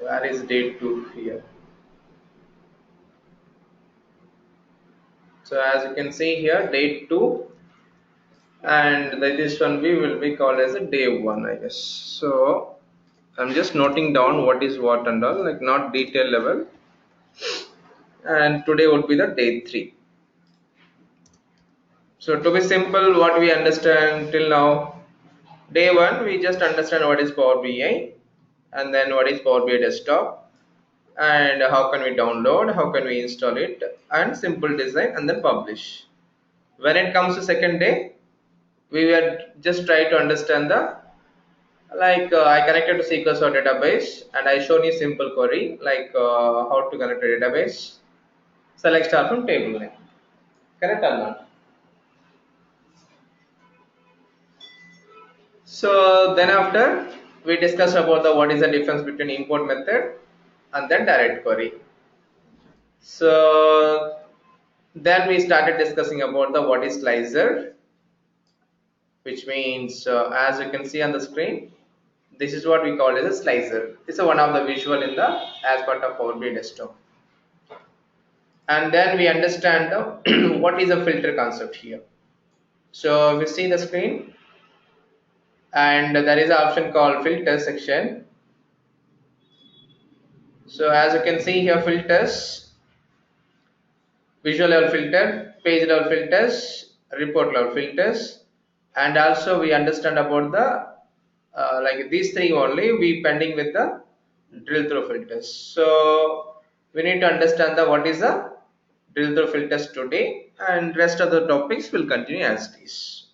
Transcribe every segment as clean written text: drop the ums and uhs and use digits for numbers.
where is date 2 here? So as you can see here, date 2, and this one we will be called as a day 1, I guess. So I'm just noting down what is what and all, like not detail level. And today would be the day 3. So to be simple, what we understand till now, day 1 we just understand what is Power BI, and then what is Power BI desktop, and how can we download, how can we install it, and simple design, and then publish. When it comes to second day, we were just try to understand the, like I connected to SQL Server database, and I shown you simple query like how to connect a database. Select star from table name. Correct or not? So then after we discussed about the what is the difference between import method and then direct query. So then we started discussing about the what is slicer, which means as you can see on the screen, this is what we call as a slicer. It's a one of the visual in the as part of Power BI desktop. And then we understand the what is a filter concept here. So we see the screen, and there is an option called filter section. So as you can see here, filters, visual level filter, page level filters, report level filters, and also we understand about the like these three only we pending with the drill through filters. So we need to understand the what is the drill through filters today, and rest of the topics will continue as it is.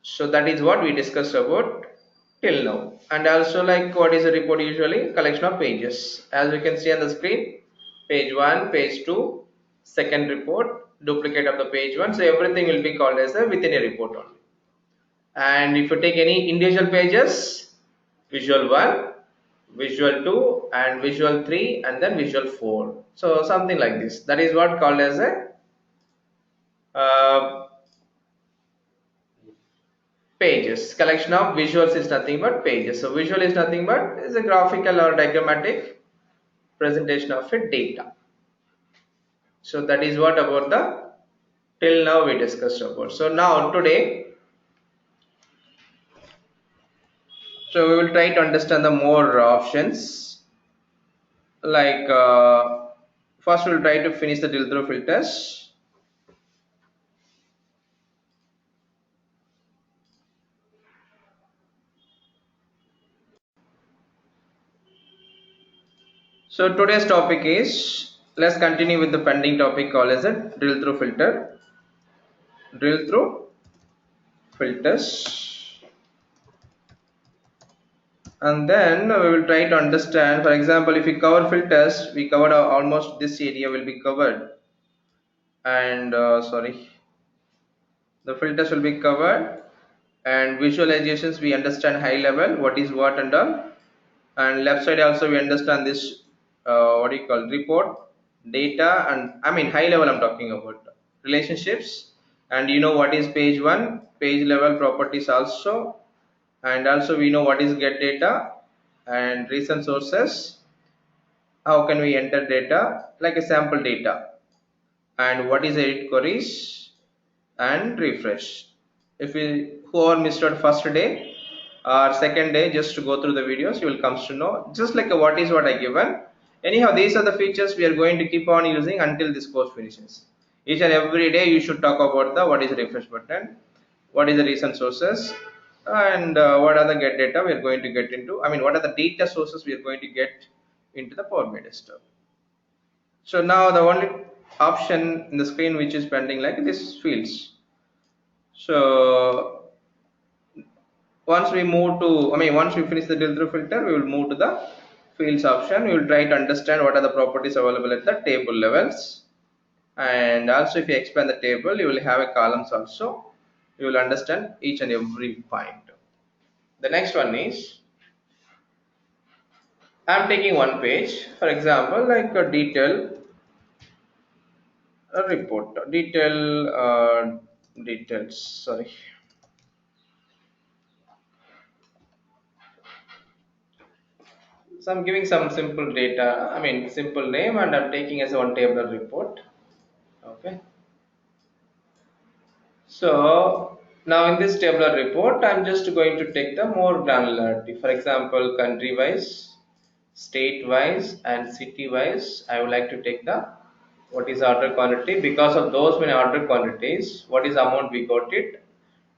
So that is what we discussed about till now. And also, like what is a report? Usually collection of pages, as you can see on the screen, page 1, page 2, second report, duplicate of the page 1. So everything will be called as a within a report only. And if you take any individual pages, visual 1, visual 2, and visual 3, and then visual 4. So something like this, that is what called as a uh, pages. Collection of visuals is nothing but pages. So visual is nothing but is a graphical or diagrammatic presentation of a data. So that is what about the till now we discussed about. So now today, so we will try to understand the more options, like first we will try to finish the drill through filters. So today's topic is, let's continue with the pending topic called as a drill through filter, drill through filters. And then we will try to understand, for example, if we cover filters, we covered almost this area will be covered, and sorry, the filters will be covered, and visualizations we understand high level what is what and all, and left side also we understand this what do you call report data, and I mean high level I'm talking about relationships, and you know what is page 1 page level properties also, and also we know what is get data and recent sources, how can we enter data like a sample data, and what is edit queries and refresh. If we whoever missed out first day or second day, just to go through the videos, you will comes to know just like a what is what I given. Anyhow, these are the features we are going to keep on using until this course finishes. Each and every day you should talk about the what is the refresh button, what is the recent sources, and what are the get data we are going to get into. I mean, what are the data sources we are going to get into the Power BI desktop. So now the only option in the screen which is pending like this fields. So once we move to, I mean, once we finish the drill through filter, we will move to the fields option. We will try to understand what are the properties available at the table levels. And also if you expand the table, you will have a columns also. You will understand each and every point. The next one is, I'm taking one page, for example, like a detail, a report, details, sorry. So I'm giving some simple data, I mean simple name, and I'm taking as one tabular report. Okay. So now in this tabular report, I'm just going to take the more granularity. For example, country wise, state wise, and city wise. I would like to take the what is order quantity. Because of those many order quantities, what is amount we got it?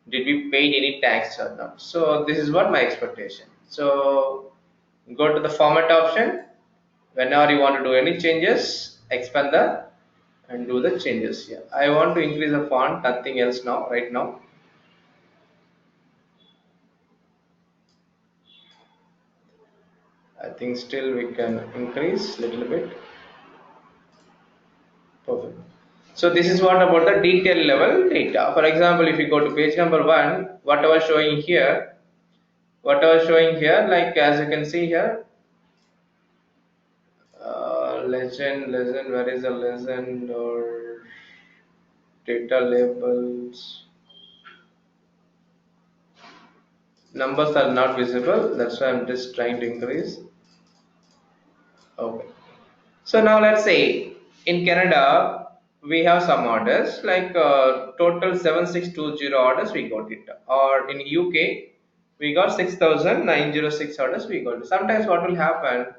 Did we pay any tax or not? So this is what my expectation. So go to the format option. Whenever you want to do any changes, expand the and do the changes here. I want to increase the font, nothing else now, right now. I think still we can increase little bit. Perfect. So this is what about the detail level data. For example, if you go to page number 1, whatever showing here, like as you can see here, legend, where is the legend or data labels? Numbers are not visible. That's why I'm just trying to increase. Okay. So now let's say in Canada we have some orders like total 7620 orders we got it, or in UK we got 6906 orders we got it. Sometimes what will happen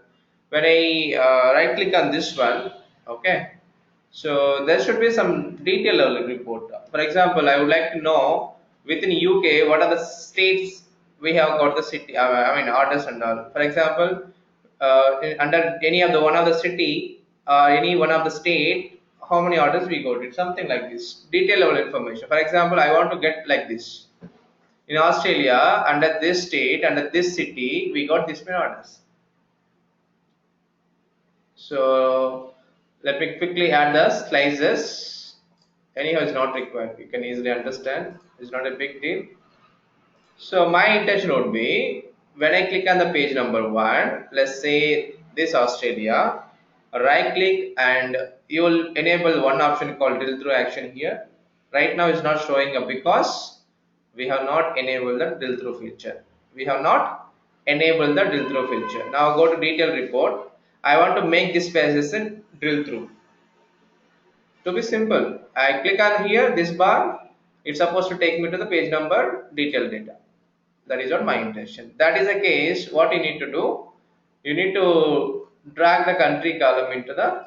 when I right click on this one, okay, so there should be some detailed report. For example, I would like to know within UK what are the states we have got the city. I mean orders and all. For example, under any of the one of the city or any one of the state, how many orders we got it. Something like this. Detail level information. For example, I want to get like this. In Australia, under this state, under this city, we got this many orders. So let me quickly add the slices. Anyhow, it's not required. You can easily understand. It's not a big deal. So my intention would be when I click on the page number 1, let's say this Australia, right click and you will enable one option called drill through action here. Right now it's not showing up because we have not enabled the drill through feature. We have not enabled the drill through feature. Now go to detail report. I want to make this page as a drill through. To be simple, I click on here this bar. It's supposed to take me to the page number detail data. That is not my intention. That is the case. What you need to do, you need to drag the country column into the,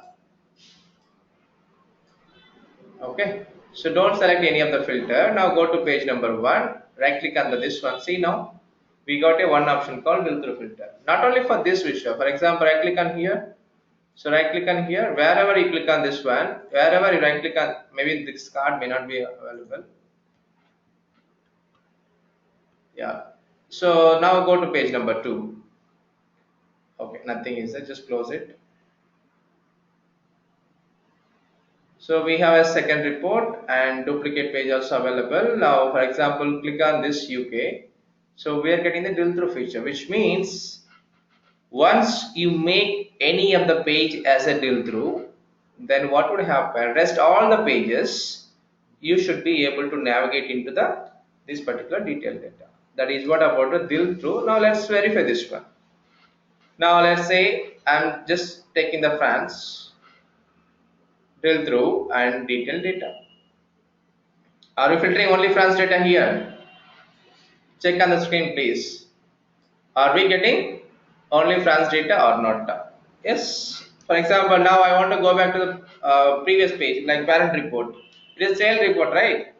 okay. So don't select any of the filter. Now go to page number 1, right click on this one. See now we got a one option called drill through filter. Not only for this visual. For example, right click on here. So right click on here. Wherever you click on this one, wherever you right click on, maybe this card may not be available. Yeah. So now go to page number 2. Okay, nothing is there. Just close it. So we have a second report and duplicate page also available. Now, for example, click on this UK. So we are getting the drill through feature, which means once you make any of the page as a drill through, then what would happen? Rest all the pages, you should be able to navigate into the this particular detail data. That is what about the drill through. Now let's verify this one. Now let's say I'm just taking the France drill through and detail data. Are we filtering only France data here? Check on the screen please. Are we getting only France data or not? Yes. For example, now I want to go back to the previous page like parent report. It is child report, right?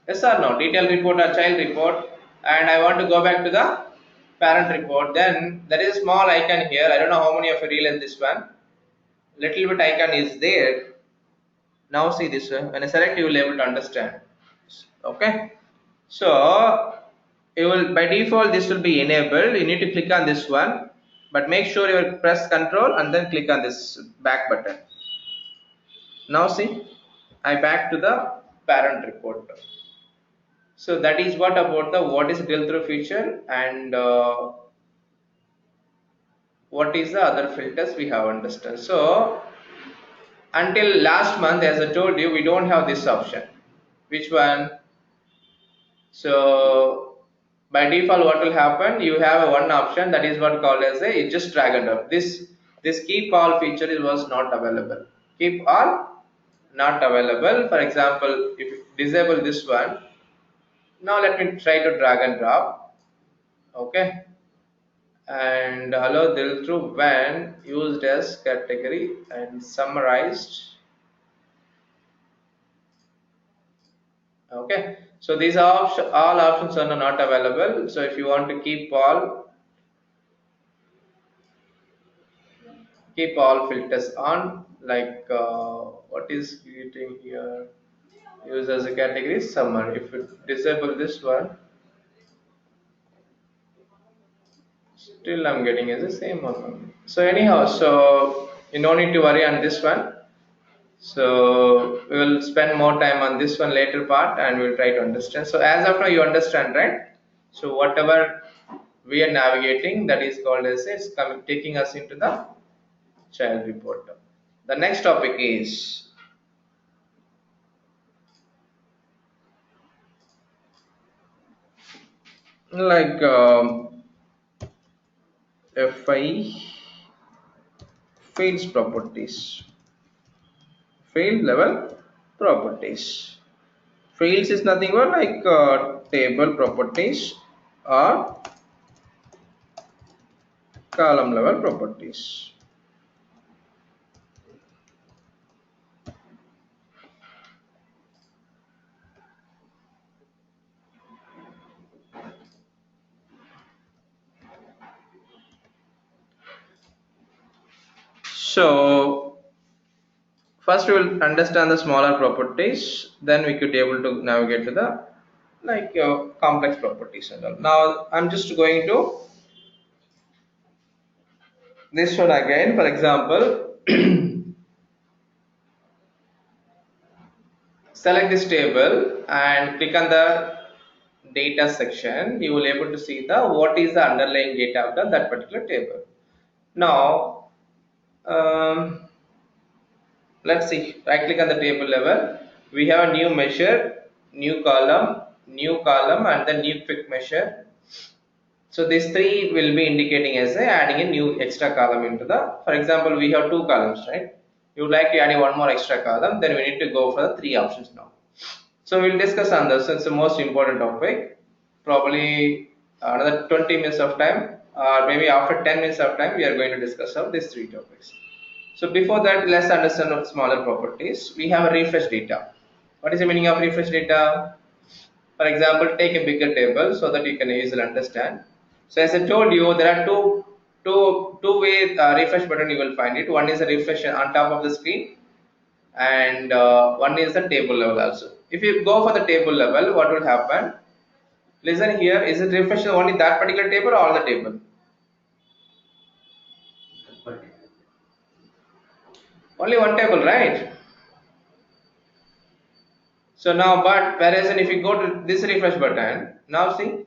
Yes or no? Detail report or child report, and I want to go back to the parent report. Then there is a small icon here. I don't know how many of you realize this one. Little bit icon is there. Now see this one. When I select, you will be able to understand. Okay. So you will by default this will be enabled. You need to click on this one, but make sure you press Control and then click on this back button. Now see, I back to the parent report. So that is what about the what is drill through feature and what is the other filters we have understood. So until last month, as I told you, we don't have this option. Which one? So By default, what will happen? You have a one option, that is what called as a, you just drag and drop. This keep all feature was not available. Keep all not available. For example, if you disable this one, now let me try to drag and drop. Okay, and allow del through when used as category and summarized. Okay, so these are all options are not available. So if you want to keep all filters on, like what is creating here, use as a category summary. If you disable this one, still I'm getting as the same one. So anyhow, so you no need to worry on this one. So we will spend more time on this one later part, and we'll try to understand. So as of now you understand, right? So whatever we are navigating, that is called as is coming taking us into the child report. The next topic is like FI fields properties, field level properties. Fields is nothing but like table properties or column level properties. So first we will understand the smaller properties, then we could be able to navigate to the like complex properties and all. Now I'm just going to this one again. For example, select this table and click on the data section. You will able to see the what is the underlying data of that particular table. Now let's see, right click on the table level. We have a new measure, new column and the new quick measure. So these three will be indicating as a adding a new extra column into the, for example, we have two columns, right? You would like to add one more extra column, then we need to go for the three options now. So we'll discuss on this. It's the most important topic. Probably another 20 minutes of time, or maybe after 10 minutes of time, we are going to discuss of these three topics. So before that, let's understand of smaller properties. We have a refresh data. What is the meaning of refresh data? For example, take a bigger table so that you can easily understand. So as I told you, there are two-way refresh button you will find it. One is a refresh on top of the screen, and one is the table level also. If you go for the table level, what will happen? Listen here, is it refresh only that particular table or all the table? Only one table, right? So now, but whereas if you go to this refresh button, now see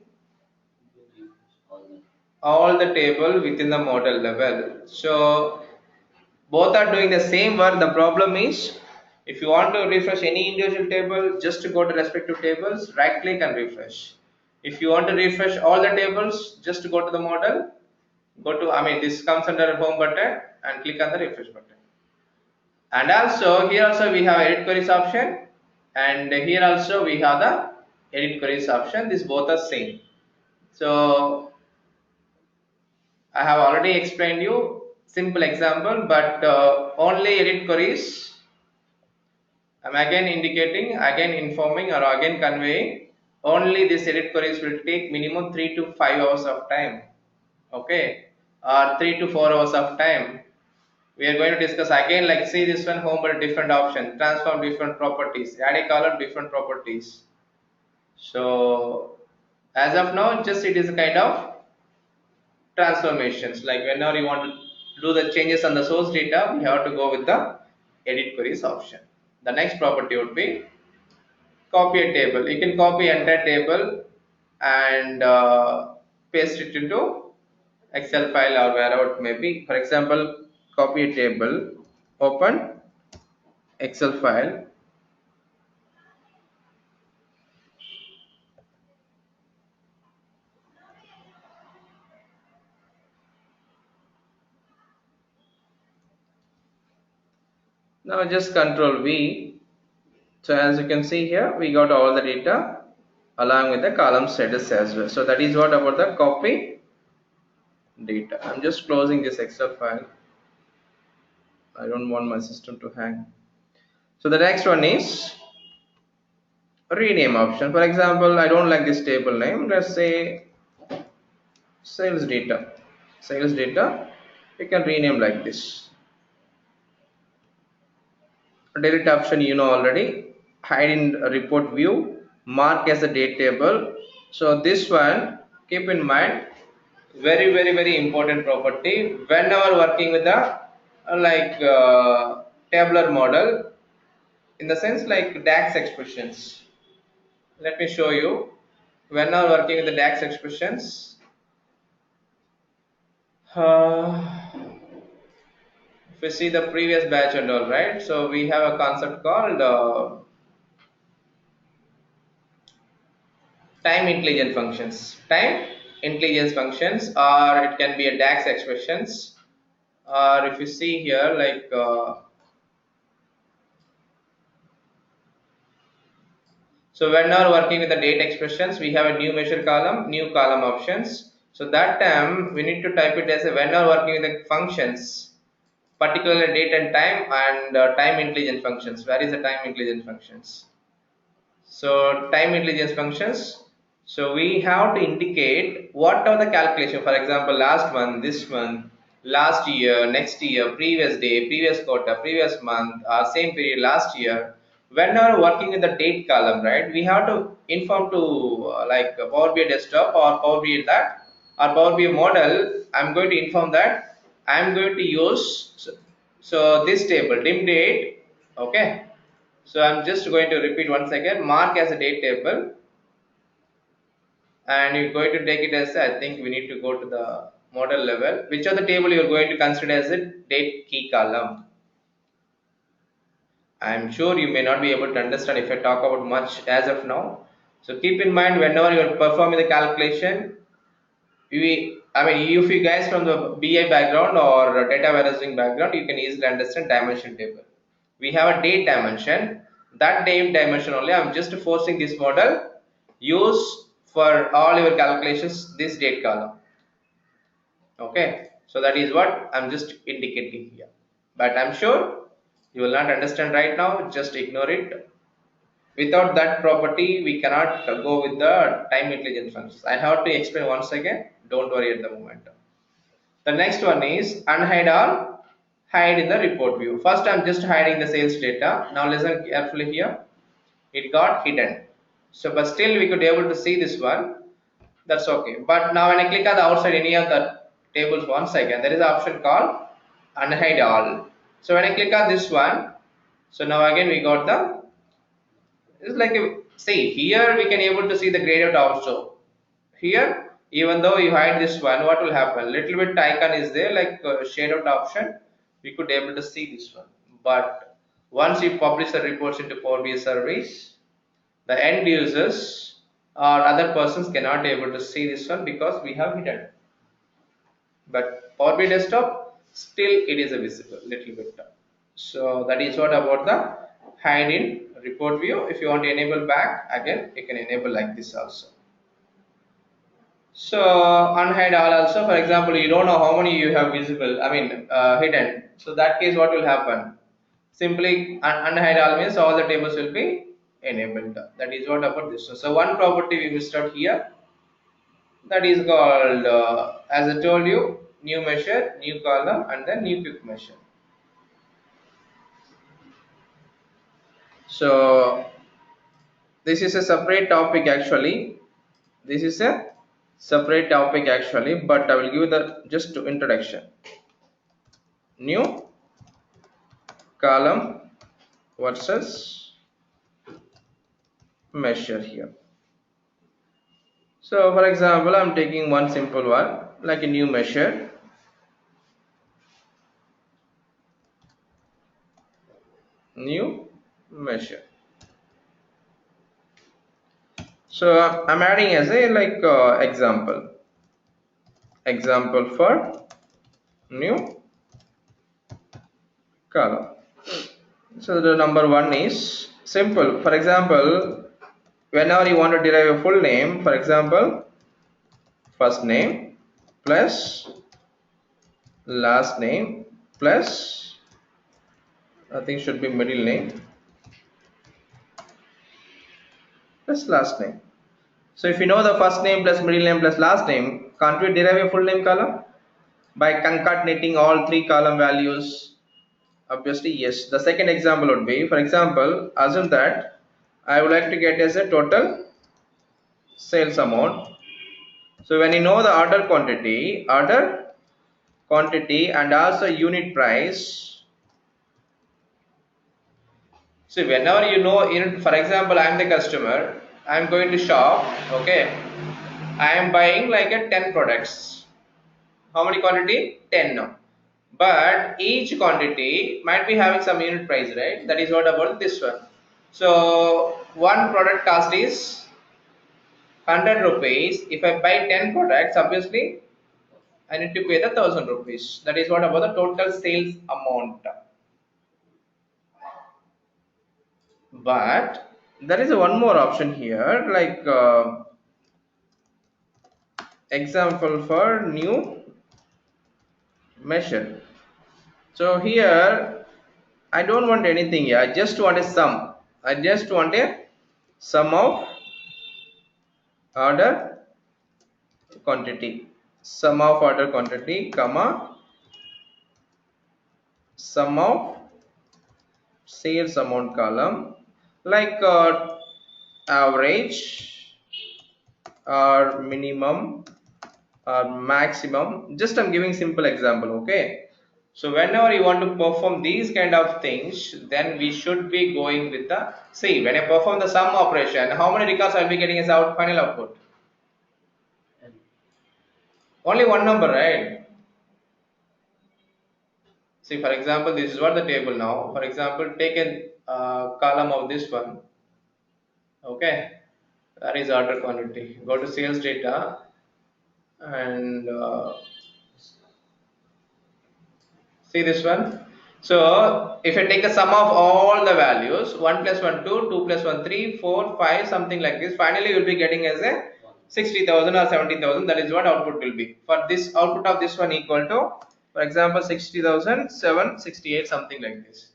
all the table within the model level. So both are doing the same work. The problem is if you want to refresh any individual table, just to go to respective tables, right click and refresh. If you want to refresh all the tables, just to go to the model, go to, I mean, this comes under home button and click on the refresh button. And also here also we have edit queries option, and here also we have the edit queries option. These both are same. So I have already explained you simple example, but only edit queries I'm again indicating, again informing, or again conveying. Only this edit queries will take minimum 3 to 5 hours of time, okay, or 3 to 4 hours of time. We are going to discuss again, like see this one, home but different option, transform different properties, add a column different properties. So as of now, just it is a kind of transformations. Like whenever you want to do the changes on the source data, we have to go with the edit queries option. The next property would be copy a table. You can copy entire table and paste it into Excel file or wherever it may be. For example, copy a table, open Excel file, Now just control V. So as you can see here, we got all the data along with the column status as well. So that is what about the copy data. I'm just closing this Excel file. I don't want my system to hang. So the next one is rename option. For example, I don't like this table name. Let's say sales data. Sales data. You can rename like this. Delete option you know already. Hide in report view. Mark as a date table. So this one, keep in mind, very important property whenever working with the tabular model, in the sense like DAX expressions. Let me show you. Whenever working with the DAX expressions, uh, if we see the previous batch and all, right, so we have a concept called time intelligent functions. Time intelligence functions, or it can be a DAX expressions, or if you see here so when now working with the date expressions, we have a new measure column, new column options. So that time we need to type it as a when now working with the functions, particularly date and time, and time intelligent functions. Where is the time intelligent functions? So time intelligence functions. So we have to indicate what are the calculation. For example, last month, this month, last year, next year, previous day, previous quarter, previous month, same period last year. When we are working in the date column, right, we have to inform to Power BI desktop or Power BI that or Power BI model. I'm going to inform that I'm going to use so this table dim date. Okay, so I'm just going to repeat once again, mark as a date table, and you're going to take it as, I think we need to go to the model level. Which are the table you're going to consider as a date key column? I'm sure you may not be able to understand if I talk about much as of now. So keep in mind whenever you're performing the calculation, if you guys from the BI background or data warehousing background, you can easily understand dimension table. We have a date dimension. That date dimension only, I'm just forcing this model use for all your calculations this date column. Okay, so that is what I'm just indicating here. But I'm sure you will not understand right now. Just ignore it. Without that property, we cannot go with the time intelligence functions. I have to explain once again. Don't worry at the moment. The next one is unhide all, hide in the report view. First, I'm just hiding the sales data. Now listen carefully here. It got hidden. So, but still we could able to see this one. That's okay. But now when I click on the outside any of the tables once again, there is an option called unhide all. So when I click on this one, so now again we got the, it's like see here we can able to see the graded also. Here, even though you hide this one, what will happen? Little bit icon is there like shade out option. We could able to see this one. But once you publish the reports into Power BI service, the end users or other persons cannot able to see this one because we have hidden. But Power BI desktop still it is a visible little bit. So that is what about the hide in report view. If you want to enable back again, you can enable like this also. So unhide all also, for example, you don't know how many you have visible, hidden. So that case, what will happen? Simply unhide all means all the tables will be enabled. That is what about this. So one property we missed out here. That is called, as I told you, new measure, new column, and then new quick measure. So this is a separate topic actually. This is a separate topic actually, but I will give the just introduction. New column versus measure here. So for example, I'm taking one simple one like a new measure. New measure. So I'm adding as a example for new column. So the number one is simple. For example, whenever you want to derive a full name, for example, first name plus last name plus I think should be middle name plus last name. So if you know the first name plus middle name plus last name, can't we derive a full name column by concatenating all three column values? Obviously, yes. The second example would be, for example, assume that I would like to get as a total sales amount. So when you know the order quantity and also unit price. See, whenever you know, for example, I am the customer, I am going to shop, okay, I am buying like a 10 products. How many quantity? 10 now. But each quantity might be having some unit price, right? That is what about this one. So one product cost is 100 rupees. If I buy 10 products, obviously I need to pay the 1000 rupees. That is what about the total sales amount. But there is one more option here, like example for new measure. So here I don't want anything here. I just want a sum. I just want a sum of order quantity. Sum of order quantity, comma, sum of sales amount column, like average or minimum or maximum. Just I'm giving simple example, okay? So whenever you want to perform these kind of things, then we should be going with the, see, when I perform the sum operation, how many records I'll be getting as out final output? Only one number, right? See, for example, this is what the table now. For example, take a column of this one, okay? That is order quantity. Go to sales data and see this one. So if I take the sum of all the values, 1 plus 1 2, 2 plus 1 3, 4, 5, something like this, finally you will be getting as a 60,000 or 70,000. That is what output will be. For this output of this one equal to, for example, 60,000, 768, something like this.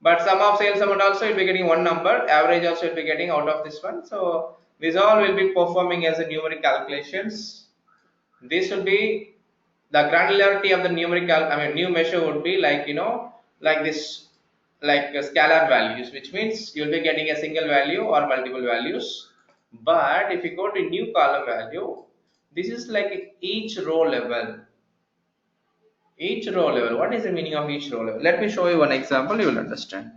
But sum of sales amount also you'll be getting one number, average also you'll be getting out of this one. So these all will be performing as a numeric calculations. This will be the granularity of the numerical, I mean new measure would be like, you know, like this, like scalar values, which means you'll be getting a single value or multiple values. But if you go to new column value, this is like each row level. Each row level, what is the meaning of each row level? Let me show you one example, you will understand.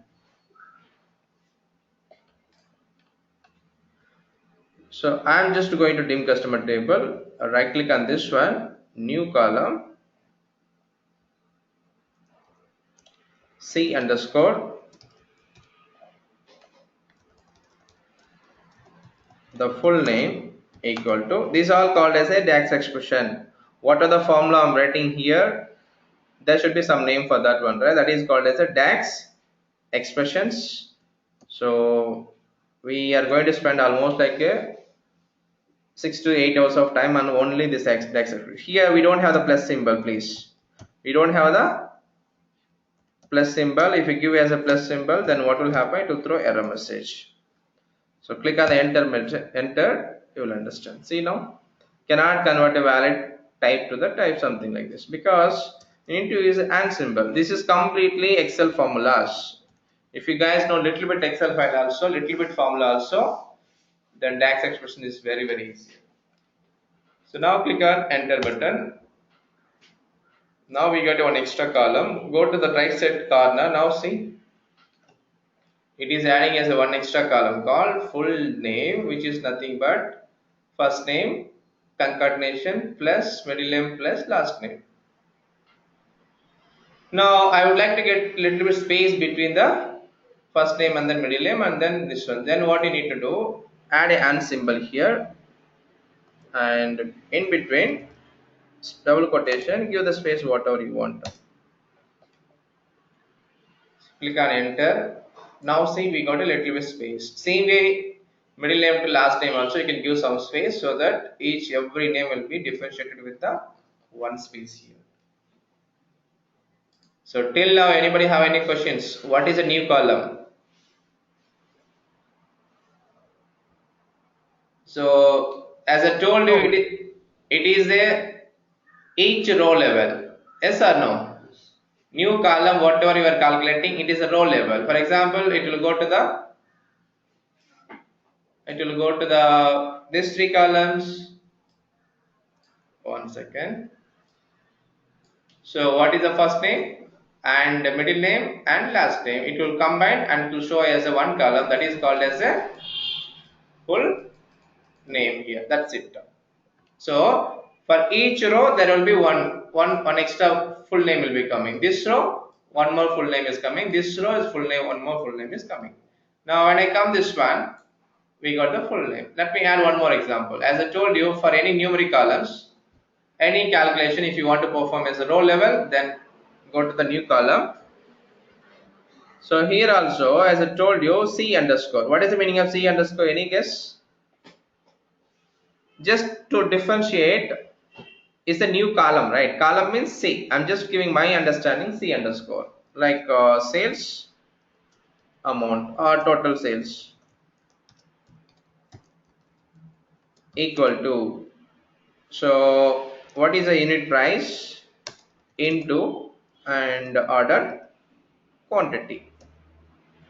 So I'm just going to dim customer table, right click on this one, new column, C underscore, the full name equal to, these all called as a DAX expression. What are the formula I'm writing here? There should be some name for that one, right? That is called as a DAX expressions. So we are going to spend almost like a 6 to 8 hours of time on only this DAX expression. Here we don't have the plus symbol, please. We don't have the plus symbol. If you give as a plus symbol, then what will happen? It will throw error message. So click on the enter, you will understand. See now, cannot convert a valid type to the type, something like this, because you need to use an and symbol. This is completely Excel formulas. If you guys know little bit Excel file also, little bit formula also, then DAX expression is very easy. So now click on enter button. Now we get one extra column. Go to the right side corner. Now see, it is adding as a one extra column called full name, which is nothing but first name concatenation plus middle name plus last name. Now I would like to get little bit space between the first name and then middle name and then this one. Then what you need to do, add a and symbol here, and in between double quotation give the space whatever you want. Click on enter. Now see we got a little bit space. Same way middle name to last name also you can give some space so that each every name will be differentiated with the one space here. So till now anybody have any questions? What is a new column? So as I told you it is a each row level. Yes or no? New column whatever you are calculating it is a row level. For example it will go to the these three columns. One second. So what is the first name and the middle name and last name? It will combine and to show as a one column that is called as a full name here. That's it. So for each row there will be one extra full name will be coming. This row one more full name is coming. This row is full name, one more full name is coming. Now when I come this one, we got the full name. Let me add one more example. As I told you, for any numeric columns, any calculation if you want to perform as a row level, then go to the new column. So here also as I told you C underscore. What is the meaning of C underscore? Any guess? Just to differentiate is a new column, right? Column means C. I'm just giving my understanding C underscore like sales amount or total sales equal to, so what is the unit price into and order quantity.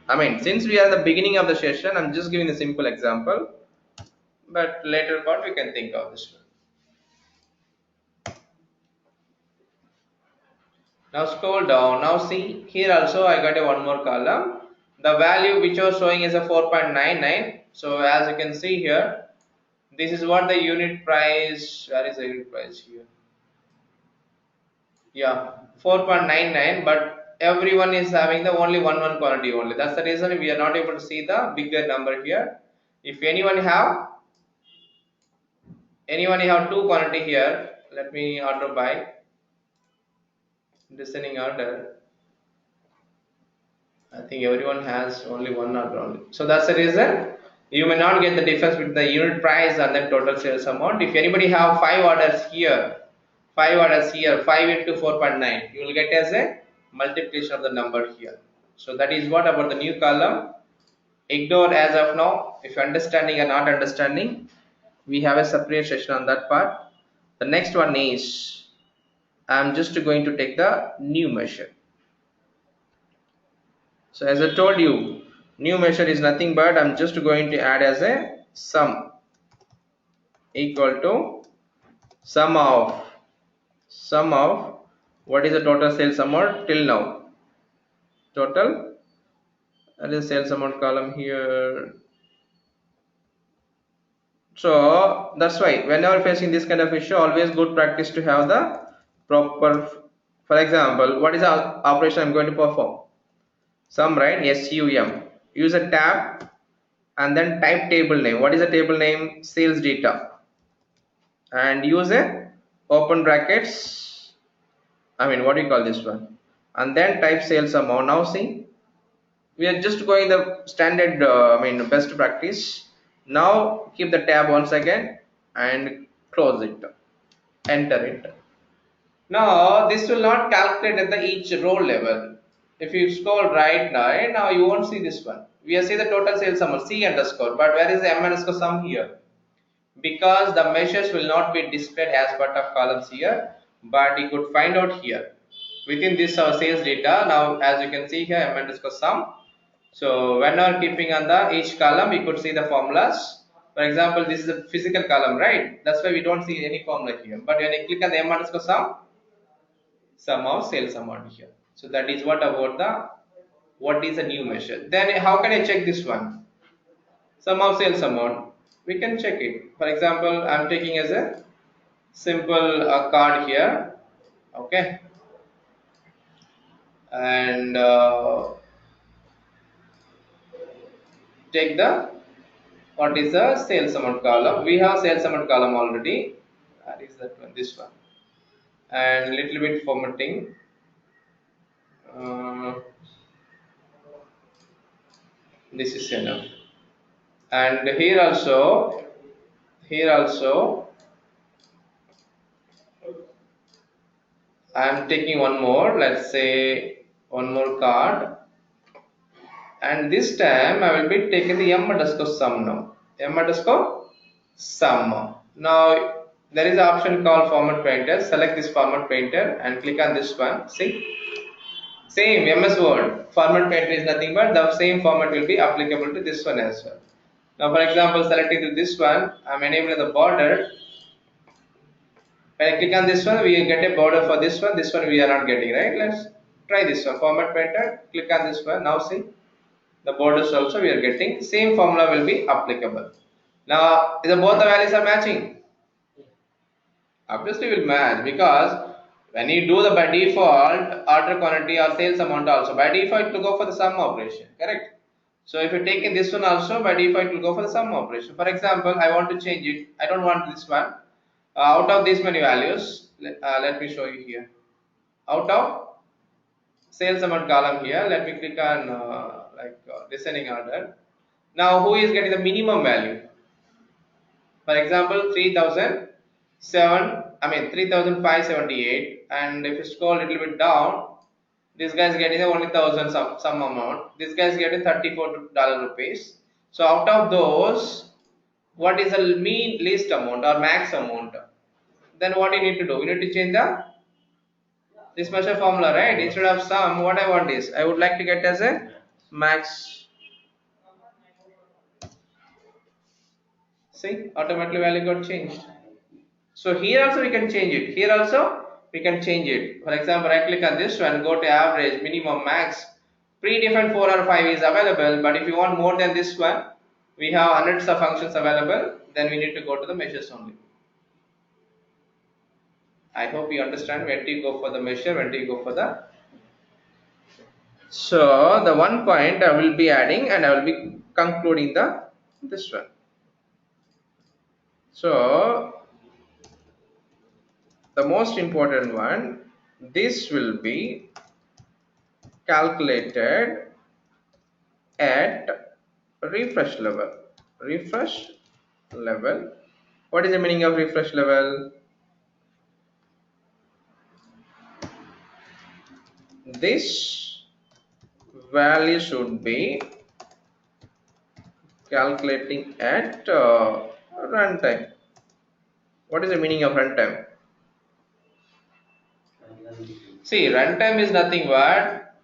I mean, since we are at the beginning of the session, I'm just giving a simple example, but later part we can think of this one. Now scroll down. Now see here also I got a one more column. The value which was showing is a 4.99. So as you can see here, this is what the unit price. Where is the unit price here? Yeah, 4.99. But everyone is having the only one quantity only. That's the reason we are not able to see the bigger number here. If anyone have two quantity here, let me order by descending order. I think everyone has only one order only. So that's the reason you may not get the difference between the unit price and the total sales amount. If anybody have 5 into 4.9, you will get as a multiplication of the number here. So that is what about the new column. Ignore as of now. If you're understanding or not understanding, we have a separate session on that part. The next one is I'm just going to take the new measure. So as I told you, new measure is nothing but I'm just going to add as a sum equal to sum of what is the total sales amount till now. Total, that is sales amount column here. So that's why whenever facing this kind of issue, always good practice to have the proper. For example, what is the operation I'm going to perform? Sum, right? SUM. Use a tab and then type table name. What is the table name? Sales data. And use a open brackets. I mean, what do you call this one? And then type sales amount. Now see, we are just going the standard. Best practice. Now keep the tab once again and close it. Enter it. Now this will not calculate at the each row level. If you scroll right now you won't see this one. We are see the total sales amount C underscore, but where is the M underscore sum here? Because the measures will not be displayed as part of columns here, but you could find out here within this our sales data. Now as you can see here M underscore sum. So whenever keeping on the each column, we could see the formulas. For example, this is a physical column, right? That's why we don't see any formula here. But when you click on the M underscore sum of sales amount here. So that is what about the what is a new measure. Then how can I check this one? Sum of sales amount. We can check it. For example, I'm taking as a simple card here. Okay. And take the what is the sales amount column. We have sales amount column already. That is that one, this one. And little bit formatting. This is enough. And here also I am taking one more, let's say one more card, and this time I will be taking the m underscore sum now. M underscore sum. Now there is an option called format painter. Select this format painter and click on this one. See, same MS Word. Format painter is nothing but the same format will be applicable to this one as well. Now, for example, selecting to this one, I'm enabling the border. When I click on this one, we get a border for this one. This one we are not getting, right? Let's try this one. Format painter. Click on this one. Now see, the borders also we are getting. Same formula will be applicable. Now, is both the values are matching? Obviously will match, because when you do the by default order quantity or sales amount also, by default it will go for the sum operation, correct? So if you take in this one also, by default it will go for the sum operation. For example, I want to change it, I don't want this one. Out of these many values, let me show you here. Out of sales amount column here, let me click on descending order. Now who is getting the minimum value? For example, 3007, I mean 3578, and if you scroll a little bit down, this guy is getting only thousand some amount. This guy is getting $34 rupees. So out of those, what is the mean least amount or max amount? Then what you need to do? You need to change the this measure formula, right? Instead of sum, what I want is I would like to get as a max. See, automatically value got changed. So here also we can change it. Here also we can change it. For example, right click on this one, go to average, minimum, max. Predefined 4 or 5 is available, but if you want more than this one, we have hundreds of functions available. Then we need to go to the measures only. I hope you understand when do you go for the measure, when do you go for the. So the one point I will be adding, and I will be concluding the this one. So the most important one, this will be calculated at refresh level. Refresh level. What is the meaning of refresh level? This value should be calculating at runtime. What is the meaning of runtime? See, runtime is nothing but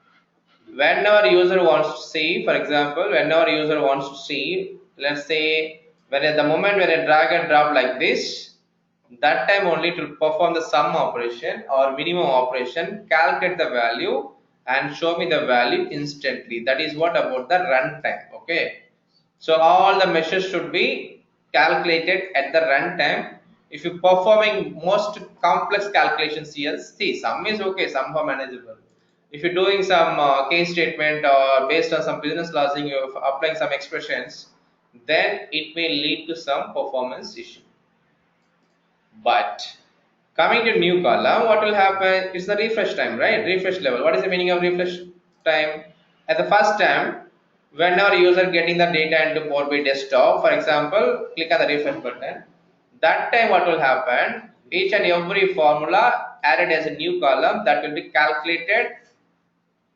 whenever user wants to see, for example, whenever user wants to see, let's say when at the moment when I drag and drop like this, that time only to perform the sum operation or minimum operation, calculate the value and show me the value instantly. That is what about the runtime. Okay, so all the measures should be calculated at the runtime. If you performing most complex calculations here, see, sum is okay, sum are manageable. If you're doing some case statement or based on some business logic, you're applying some expressions, then it may lead to some performance issue. But coming to new column, what will happen is the refresh time, right? Refresh level. What is the meaning of refresh time? At the first time, whenever user getting the data into Power BI desktop, for example, click on the refresh button. That time what will happen? Each and every formula added as a new column that will be calculated,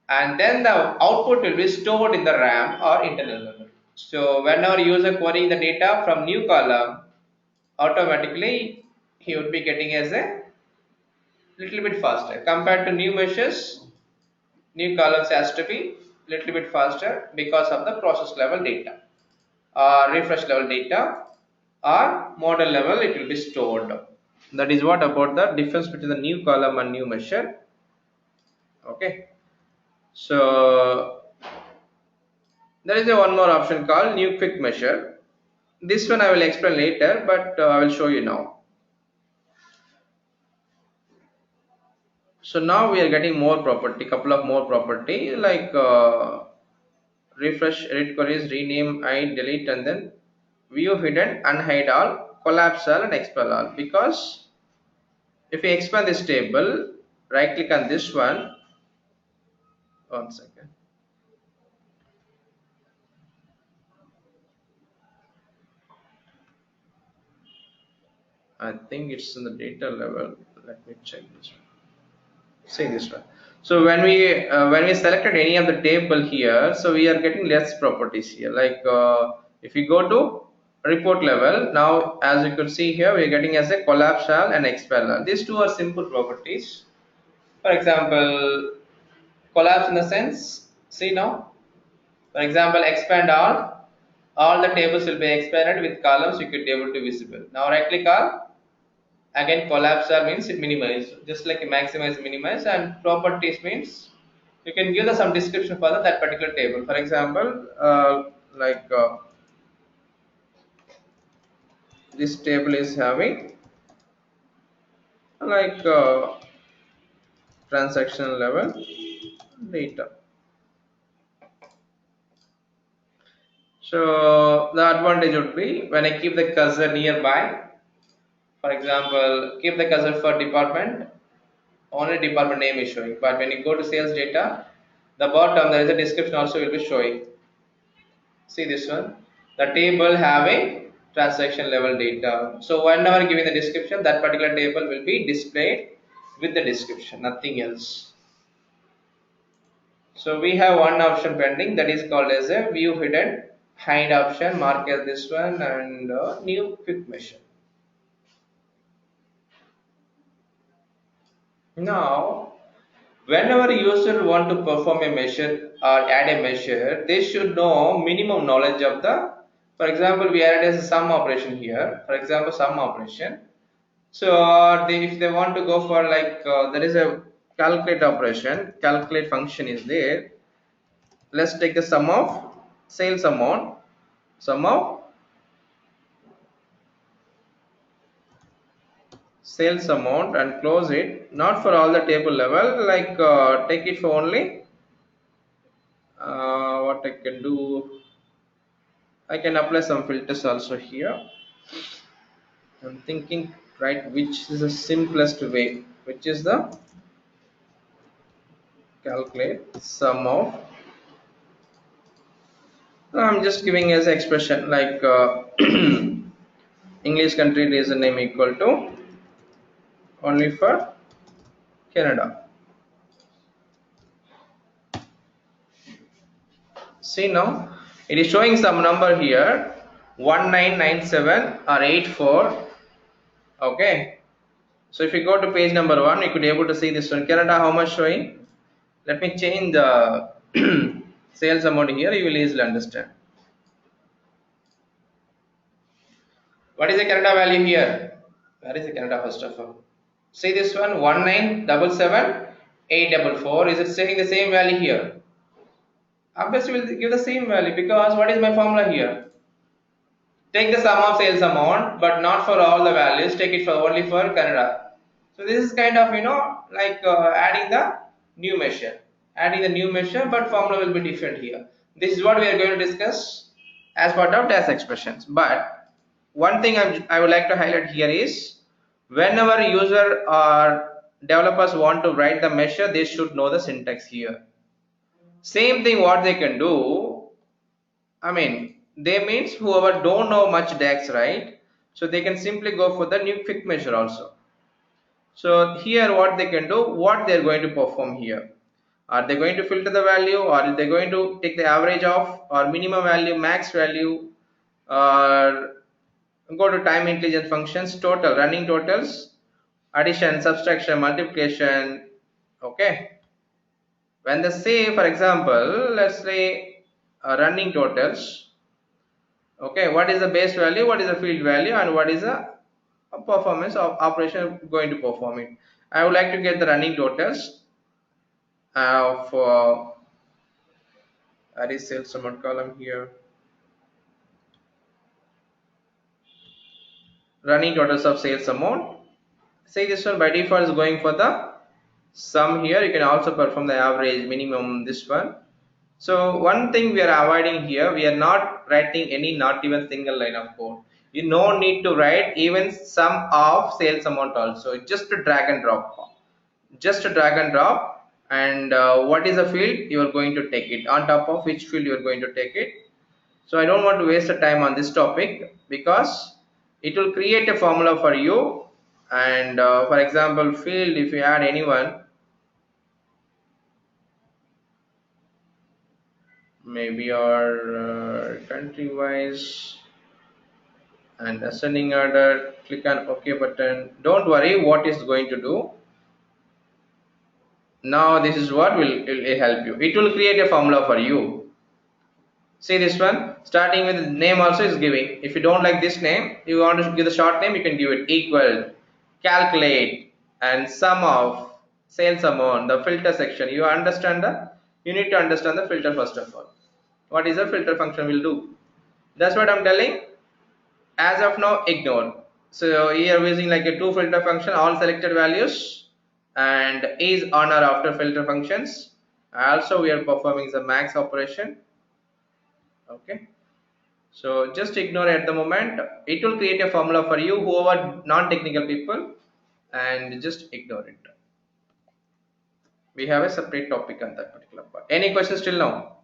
and then the output will be stored in the RAM or internal memory. So whenever user querying the data from new column, automatically he would be getting as a little bit faster compared to new measures. New columns has to be little bit faster because of the process level data or refresh level data or model level it will be stored. That is what about the difference between the new column and new measure. Okay, so there is a one more option called new quick measure. This one I will explain later, but I will show you now. So now we are getting more property, couple of more property like refresh, edit queries, rename, hide, delete, and then view hidden, unhide all, collapse all, and expel all. Because if we expand this table, right click on this one. One second. I think it's in the data level. Let me check this one. See this one. So when we selected any of the table here, so we are getting less properties here. Like if you go to report level, now as you could see here, we are getting as a collapse shell and expeller. These two are simple properties. For example, collapse in the sense, see now. For example, expand all the tables will be expanded with columns you could be able to visible. Now right click all. Again, collapse all means it minimize, just like maximize, minimize, and properties means you can give the some description for that particular table. For example, like this table is having like transaction level data. So the advantage would be when I keep the cursor nearby. For example, keep the cursor for department. Only department name is showing, but when you go to sales data, the bottom there is a description also will be showing. See this one, the table having transaction level data. So whenever giving the description, that particular table will be displayed with the description, nothing else. So we have one option pending, that is called as a view hidden hide option. Mark as this one, and new quick measure. Now whenever user want to perform a measure or add a measure, they should know minimum knowledge of the, for example, we added as a sum operation here, for example, sum operation. So if they want to go for like, there is a calculate operation, calculate function is there. Let's take the sum of sales amount, sum of sales amount, and close it, not for all the table level, like take it for only what I can do, I can apply some filters also here. I'm thinking, right, which is the simplest way, which is the calculate sum of. I'm just giving as expression like English country reason name equal to only for Canada. See now, it is showing some number here 1997 or 84. Okay. So if you go to page number 1, you could be able to see this one. Canada, how much showing? Let me change the sales amount here, you will easily understand. What is the Canada value here? Where is the Canada first of all? See this one, 1977844. Is it saying the same value here? Obviously will give the same value, because what is my formula here? Take the sum of sales amount, but not for all the values, take it for only for Canada. So this is kind of, like adding the new measure. Adding the new measure, but formula will be different here. This is what we are going to discuss as part of dash expressions. But one thing I would like to highlight here is, whenever user or developers want to write the measure, they should know the syntax here. Same thing what they can do, I mean, they means whoever don't know much DAX, right? So they can simply go for the new quick measure also. So here what they can do, what they're going to perform here. Are they going to filter the value, or are they going to take the average of, or minimum value, max value, or go to time intelligence functions, total, running totals, addition, subtraction, multiplication. Okay. When they say, for example, let's say running totals. Okay, what is the base value, what is the field value, and what is the performance of operation going to perform it. I would like to get the running totals for that is sales amount column here. Running totals of sales amount. Say this one by default is going for the sum here. You can also perform the average, minimum, this one. So one thing we are avoiding here, we are not writing any, not even single line of code. You no need to write even sum of sales amount also. Just a drag and drop. Just a drag and drop. And what is the field you are going to take it, on top of which field you are going to take it. So I don't want to waste the time on this topic, because It will create a formula for you. And for example, field, if you add anyone, maybe your country wise and ascending order, click on OK button. Don't worry what is going to do. Now this is what will help you. It will create a formula for you. See this one, starting with the name also is giving. If you don't like this name, you want to give the short name, you can give it equal, calculate, and sum of sales amount, the filter section. You need to understand the filter first of all. What is the filter function will do? That's what I'm telling. As of now, ignore. So here we're using like a two filter function, all selected values, and is on or after filter functions. Also, we are performing the max operation. Okay. So just ignore at the moment. It will create a formula for you, whoever non-technical people, and just ignore it. We have a separate topic on that particular part. Any questions till now?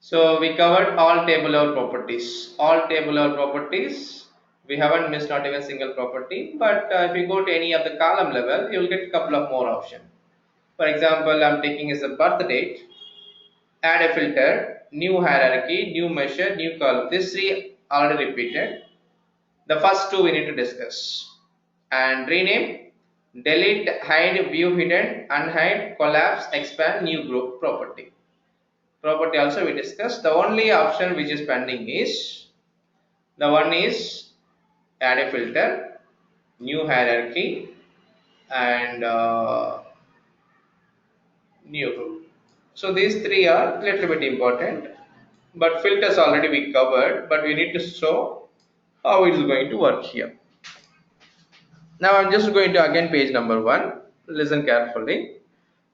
So we covered all tabular properties. All tabular properties. We haven't missed not even single property. But if you go to any of the column level, you will get a couple of more options. For example, I'm taking as a birth date, add a filter, new hierarchy, new measure, new column. These three already repeated. The first two we need to discuss. And rename, delete, hide, view hidden, unhide, collapse, expand, new group property. Property also we discussed. The only option which is pending is the one is add a filter, new hierarchy, and new group. So these three are little bit important. But filters already we covered, but we need to show how it is going to work here. Now I'm just going to again page number 1. Listen carefully.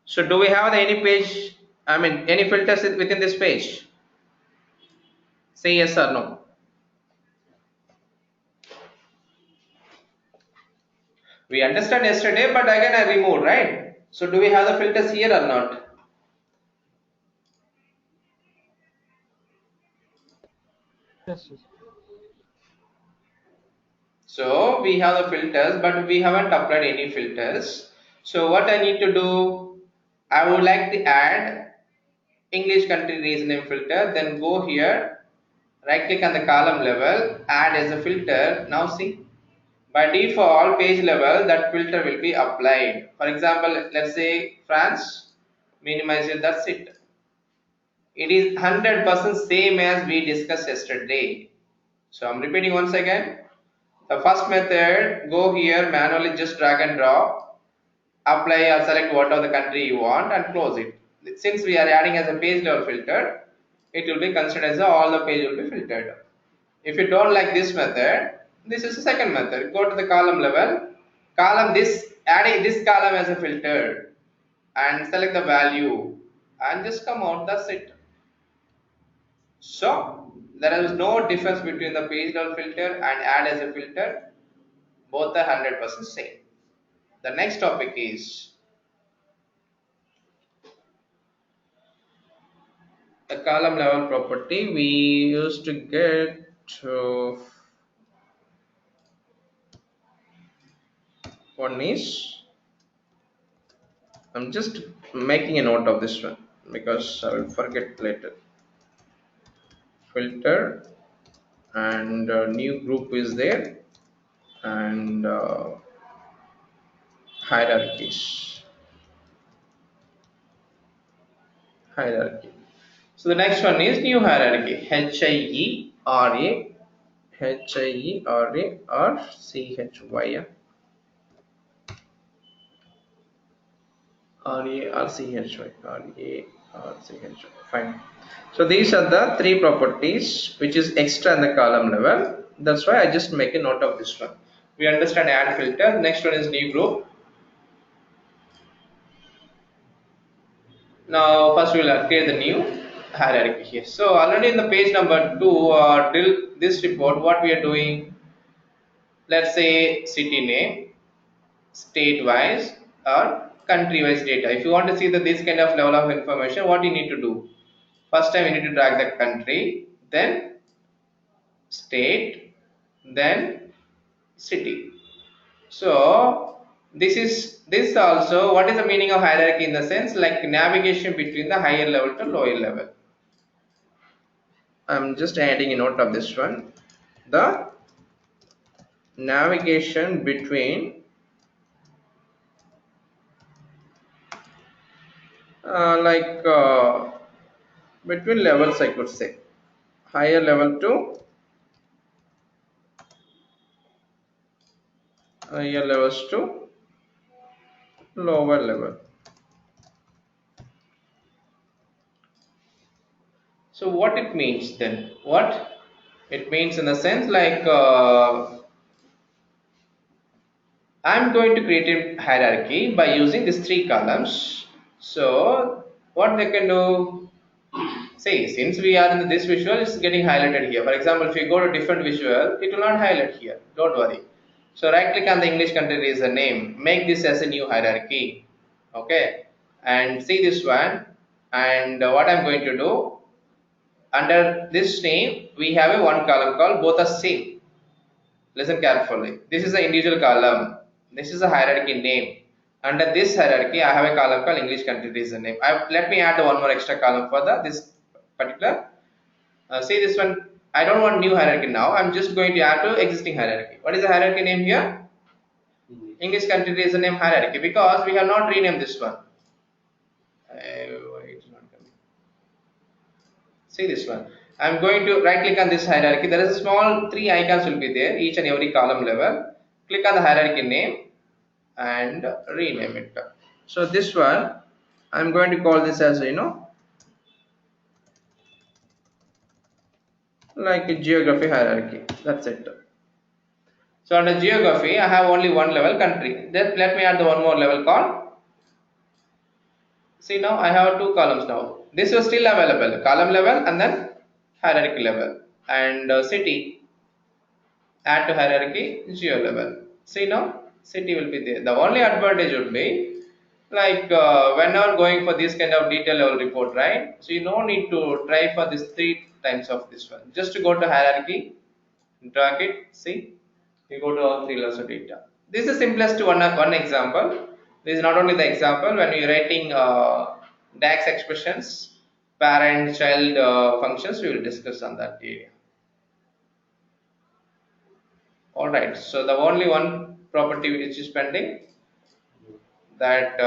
So do we have any page, any filters within this page? Say yes or no. We understand yesterday, but again I removed, right? So do we have the filters here or not? Yes, yes. So we have the filters, but we haven't applied any filters. So what I need to do, I would like to add English country region name filter, then go here, right click on the column level, add as a filter. Now see, by default page level that filter will be applied. For example, let's say France, minimize it, that's it. It is 100% same as we discussed yesterday. So I'm repeating once again. The first method, go here, manually just drag and drop, apply or select whatever the country you want and close it. Since we are adding as a page level filter, it will be considered as all the page will be filtered. If you don't like this method, this is the second method. Go to the column level, adding this column as a filter and select the value and just come out, that's it. So there is no difference between the page level filter and add as a filter. Both are 100% same. The next topic is the column level property. We used to get one is, I'm just making a note of this one because I will forget later. Filter and new group is there, and hierarchies. Hierarchy. So the next one is new hierarchy. Hiera or Chy. Fine. So these are the three properties which is extra in the column level. That's why I just make a note of this one. We understand add filter. Next one is new group. Now first we will create the new hierarchy here. So already in the page number 2 this report, what we are doing, let's say city name, state wise or country wise data. If you want to see this kind of level of information, what you need to do? First time you need to drag the country, then state, then city. So this also, what is the meaning of hierarchy in the sense like navigation between the higher level to lower level. I'm just adding a note of this one. The navigation between between levels, I could say higher level to higher levels to lower level. So what it means then? What it means in the sense like I'm going to create a hierarchy by using these three columns. So what they can do? See, since we are in this visual, it's getting highlighted here. For example, if you go to different visual, it will not highlight here. Don't worry. So right click on the English country eraser name. Make this as a new hierarchy. Okay. And see this one. And what I'm going to do, under this name, we have a one column called both are same. Listen carefully. This is the individual column. This is a hierarchy name. Under this hierarchy, I have a column called English country region name. Let me add one more extra column for this particular. See this one. I don't want new hierarchy now. I'm just going to add to existing hierarchy. What is the hierarchy name here? English country region name hierarchy, because we have not renamed this one. Why it's not coming? See this one. I'm going to right click on this hierarchy. There is a small three icons will be there, each and every column level. Click on the hierarchy name and rename it. So this one, I'm going to call this as like a geography hierarchy. That's it. So under geography, I have only one level country. Then let me add the one more level called. See now I have two columns now. This was still available, column level and then hierarchy level, and city, add to hierarchy geo level. See now city will be there. The only advantage would be like whenever going for this kind of detail level report, right? So you no need to try for this three times of this one. Just to go to hierarchy, drag it, see, you go to all three levels of data. This is the simplest one example. This is not only the example when you're writing DAX expressions, parent child functions, we will discuss on that area. Alright, so the only one property which is pending, that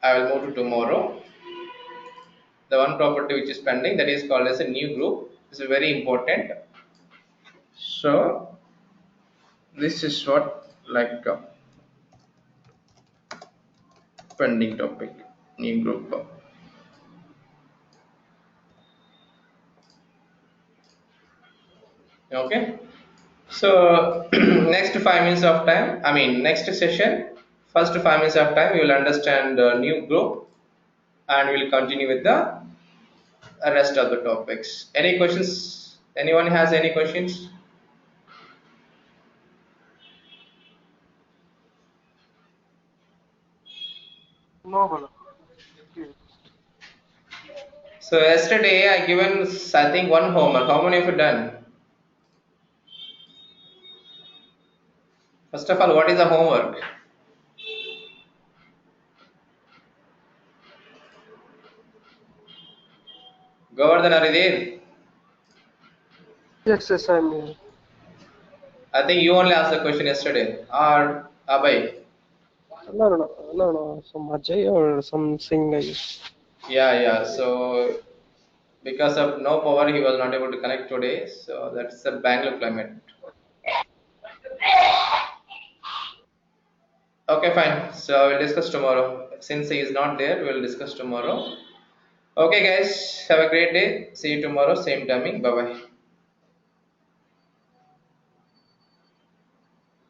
I will move to tomorrow. The one property which is pending, that is called as a new group. This is very important. So this is what like pending topic, new group. Okay. So next 5 minutes of time, I mean next session, first 5 minutes of time, you will understand the new group, and we will continue with the rest of the topics. Any questions? Anyone has any questions? No, brother. Okay. So yesterday I given I think one homework. How many of you done? First of all, what is the homework? Govardhan, are you there? Yes, yes, I'm here. I think you only asked the question yesterday. Or Abhay? No, no, no, no, no. Some Ajay or some Singh, I guess. Yeah, yeah. So because of no power, he was not able to connect today. So that's the Bangalore climate. Okay, fine. So we'll discuss tomorrow. Since he is not there, we'll discuss tomorrow. Okay, guys. Have a great day. See you tomorrow, same timing. Bye bye.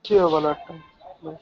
See you, brother. Bye.